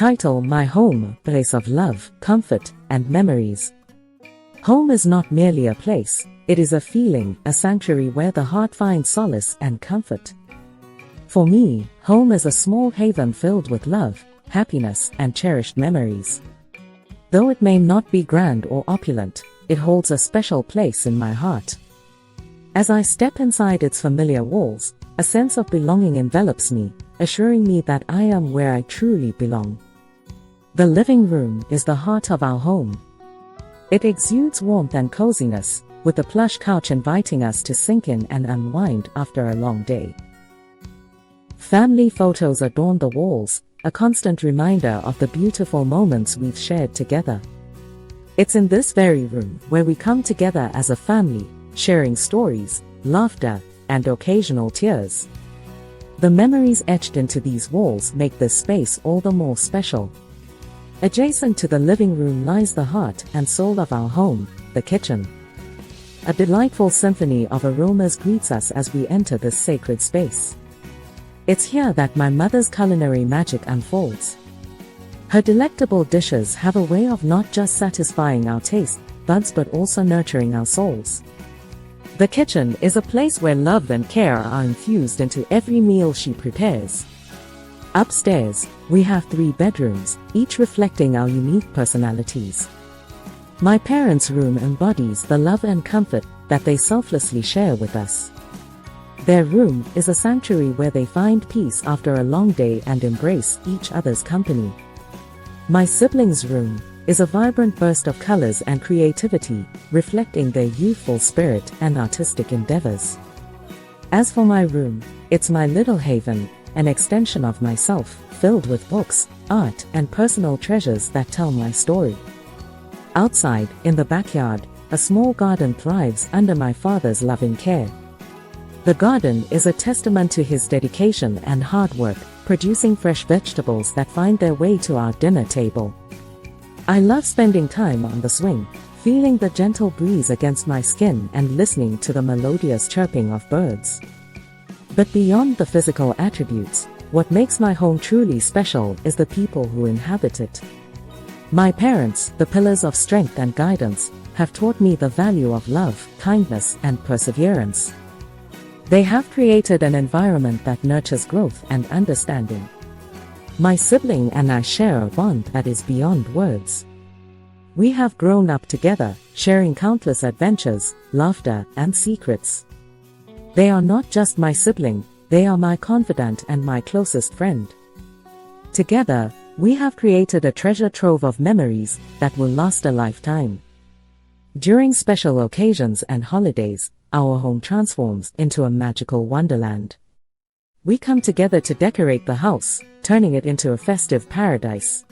Title: My home, place of love, comfort, and memories. Home is not merely a place, it is a feeling, a sanctuary where the heart finds solace and comfort. For me, home is a small haven filled with love, happiness, and cherished memories. Though it may not be grand or opulent, it holds a special place in my heart. As I step inside its familiar walls, a sense of belonging envelops me, assuring me that I am where I truly belong. The living room is the heart of our home. It exudes warmth and coziness, with a plush couch inviting us to sink in and unwind after a long day. Family photos adorn the walls, a constant reminder of the beautiful moments we've shared together. It's in this very room where we come together as a family, sharing stories, laughter, and occasional tears. The memories etched into these walls make this space all the more special. Adjacent to the living room lies the heart and soul of our home, the kitchen. A delightful symphony of aromas greets us as we enter this sacred space. It's here that my mother's culinary magic unfolds. Her delectable dishes have a way of not just satisfying our taste buds but also nurturing our souls. The kitchen is a place where love and care are infused into every meal she prepares. Upstairs, we have 3 bedrooms, each reflecting our unique personalities. My parents' room embodies the love and comfort that they selflessly share with us. Their room is a sanctuary where they find peace after a long day and embrace each other's company. My siblings' room is a vibrant burst of colors and creativity, reflecting their youthful spirit and artistic endeavors. As for my room, it's my little haven, an extension of myself, filled with books, art, and personal treasures that tell my story. Outside, in the backyard, a small garden thrives under my father's loving care. The garden is a testament to his dedication and hard work, producing fresh vegetables that find their way to our dinner table. I love spending time on the swing, feeling the gentle breeze against my skin and listening to the melodious chirping of birds. But beyond the physical attributes, what makes my home truly special is the people who inhabit it. My parents, the pillars of strength and guidance, have taught me the value of love, kindness, and perseverance. They have created an environment that nurtures growth and understanding. My sibling and I share a bond that is beyond words. We have grown up together, sharing countless adventures, laughter, and secrets. They are not just my sibling, they are my confidant and my closest friend. Together, we have created a treasure trove of memories that will last a lifetime. During special occasions and holidays, our home transforms into a magical wonderland. We come together to decorate the house, turning it into a festive paradise.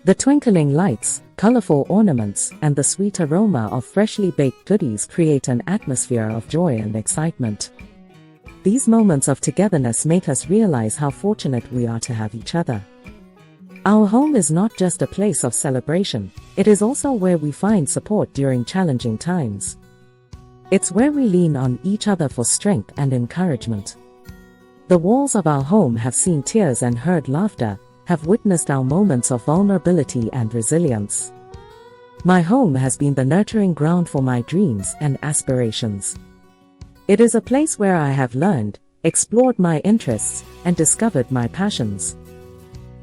The twinkling lights, colorful ornaments, and the sweet aroma of freshly baked goodies create an atmosphere of joy and excitement. These moments of togetherness make us realize how fortunate we are to have each other. Our home is not just a place of celebration, it is also where we find support during challenging times. It's where we lean on each other for strength and encouragement. The walls of our home have seen tears and heard laughter, have witnessed our moments of vulnerability and resilience. My home has been the nurturing ground for my dreams and aspirations. It is a place where I have learned, explored my interests, and discovered my passions.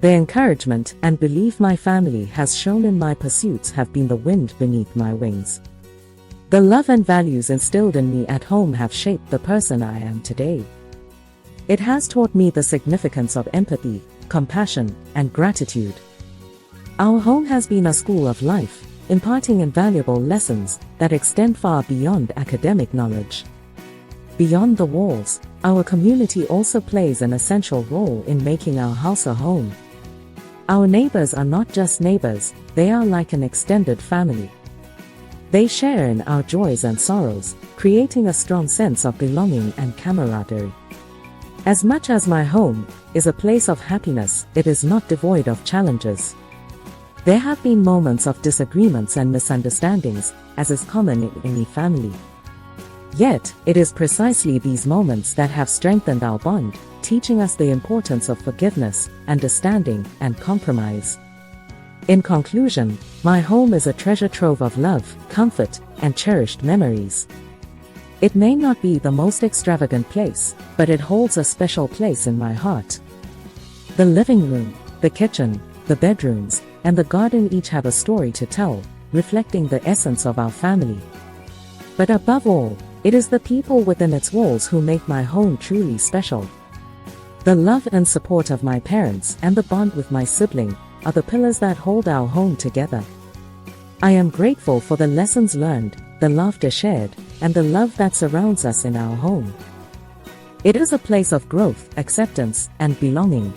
The encouragement and belief my family has shown in my pursuits have been the wind beneath my wings. The love and values instilled in me at home have shaped the person I am today. It has taught me the significance of empathy, compassion, and gratitude. Our home has been a school of life, imparting invaluable lessons that extend far beyond academic knowledge. Beyond the walls, our community also plays an essential role in making our house a home. Our neighbors are not just neighbors, they are like an extended family. They share in our joys and sorrows, creating a strong sense of belonging and camaraderie. As much as my home is a place of happiness, it is not devoid of challenges. There have been moments of disagreements and misunderstandings, as is common in any family. Yet, it is precisely these moments that have strengthened our bond, teaching us the importance of forgiveness, understanding, and compromise. In conclusion, my home is a treasure trove of love, comfort, and cherished memories. It may not be the most extravagant place, but it holds a special place in my heart. The living room, the kitchen, the bedrooms, and the garden each have a story to tell, reflecting the essence of our family. But above all, it is the people within its walls who make my home truly special. The love and support of my parents and the bond with my sibling are the pillars that hold our home together. I am grateful for the lessons learned, the laughter shared, and the love that surrounds us in our home. It is a place of growth, acceptance, and belonging.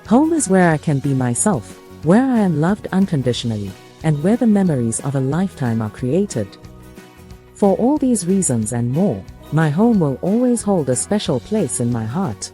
Home is where I can be myself, where I am loved unconditionally, and where the memories of a lifetime are created. For all these reasons and more, my home will always hold a special place in my heart.